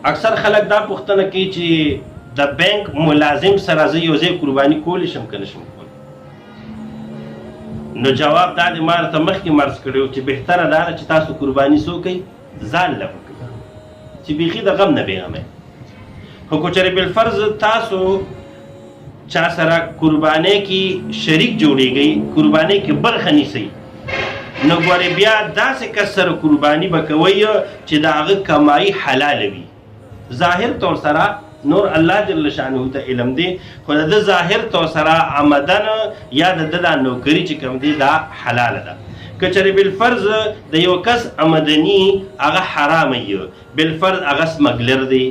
اکثر خلک دا پوښتنه کوي چې د بانک ملازم سره زه یو ځای قرباني کولی شم که نشم کولی؟ نو جواب دا د ما ته مخکې مرز کړی و چې بهتره دا ده چې تاسو قرباني څه وکئ ځان له وکئ چې بیخي د غم نه بېغمئ. خو که چېرې بالفرض تاسو چا سره قربانۍ کې شریک جوړېږئ، قربانۍ کې برخه نیسئ، نو ګورې بیا داسې کس سره قرباني به کوئ چې د هغه کمایي حلاله وي. ظاهر طور سره نور الله جل شانه ته علم دی، خو د ده ظاهر طور سره عمدن یا د ده دا نوکري چې کوم دی دا حلاله ده. که چېرې بالفرض د یو کس آمدني هغه حرامه وي، بالفرض هغه سمګلر دی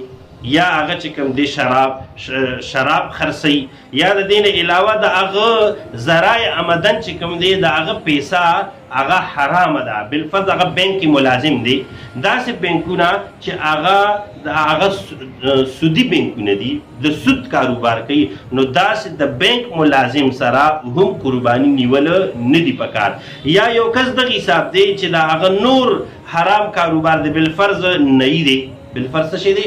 یا هغه چې کوم دی شراب خرڅوي، یا د دې نه علاوه د هغه ذرایع آمدن چې کوم دی د هغه پیسه هغه حرامه ده، بالفرض هغه بینک کې ملازم دی. داسې بینکونه چې هغه سودي بینکونه دي، د سود کاروبار کوي، نو داسې د بینک ملازم سره هم قرباني نیول نه دي پکار. یا یو کس دغه حساب دی چې د هغه نور حرام کاروبار دی، بالفرض نهي دی، بالفرض څه شی دی؟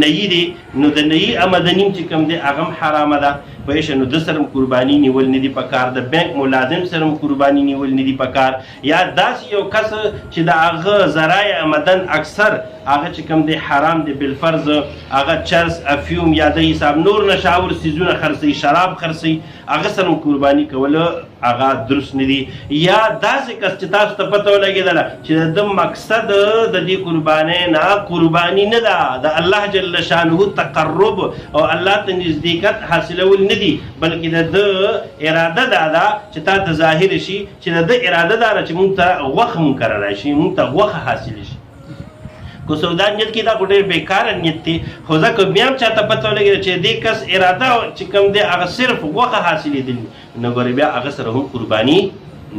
نهي دی، نو د نهي آمدني چې کوم دی هغه هم حرامه ده. پوهېږه، نو د سره هم قرباني نیول نه دي پکار، د بینک ملازم سره هم قرباني نیول نه دي پکار. یا داسې یو کس چې د هغه ذرایع آمدن اکثر هغه چې کوم دی حرام دی، بالفرض هغه چرس، افیوم یا د حساب نور نشاور څیزونه خرڅوي، شراب خرڅوي، هغه سره هم قرباني کول هغه درست نه دي. یا داسې کس چې تاسو ته پته ولګېدله چې د مقصد د دې قربانۍ نه قرباني نه ده، د الله جل شانه تقرب او الله ته نزدېکت حاصلول نه دي، بلکې د ده اراده دا ده چې تا ته ظاهر شي چې د ده اراده دا ده چې موږ ته غوښه مقرره شي، موږ ته غوښه حاصل شي. که سودا نیت کې دا خو ډېر بېکاره نیت دی، خو ځکه بیا هم چاته پته ولګېده چې دې کس اراده چې کوم دی هغه صرف غوښه حاصلېدلي، نو ګورې بیا هغه سره هم قرباني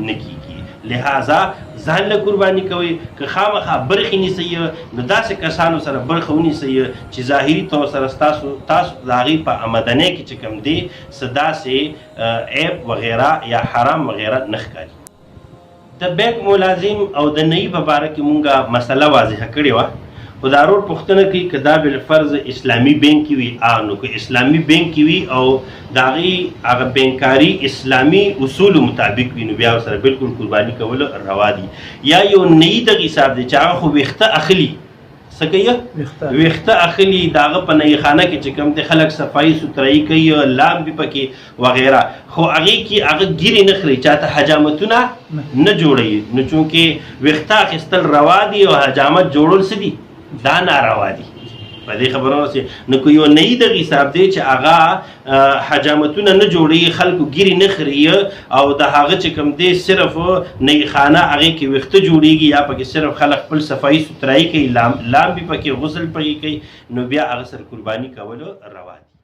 نه کېږي. لہذا ځان له قرباني کوئ، که خامخا برخې نیسئ، نو داسې کسانو سره برخه ونیسئ چې ظاهري طور سره تاسو د هغې په آمدنۍ کې چې کوم دی څه داسې عیب وغیره یا حرام وغیره نه ښکاري. د بینک ملازم او د نهي په باره کې مونږه مسله واضحه کړې وه، خو دا ورور پوښتنه کوي که دا بالفرض اسلامي بینک کې وي. نو که اسلامي بینک کې وي او د هغې هغه بینکاري اسلامي اصولو مطابق وي، نو بیا ورسره بلکل قرباني کول روا دي. یا یو نهي دغه حساب دی چې هغه خو ویښته اخلي، څه کوي؟ ویښته اخلي، د هغه په نهي خانه کې چې کوم دی خلک صفایي سوترایي کوي، لامبې پکې وغیره، خو هغې کې هغه ګیرې نه خوري، چاته حجامتونه نه جوړوي. نو چونکې ویښته اخیستل روا دي او حجامت جوړول څه دي؟ دا ناروا دي. په دې خبرونه سي نو که یو نهي دغه حساب دی چې هغه حجامتونه نه جوړوي، خلکو ګیرې نه خوري او د هغه چې کوم دی صرف نهي خانه هغې کې ویښته جوړېږي، یا پکې صرف خلک خپل صفایي سوترایي کوي، لامبې پکې غسل پکې کوي، نو بیا هغه سره قرباني کول روا دي.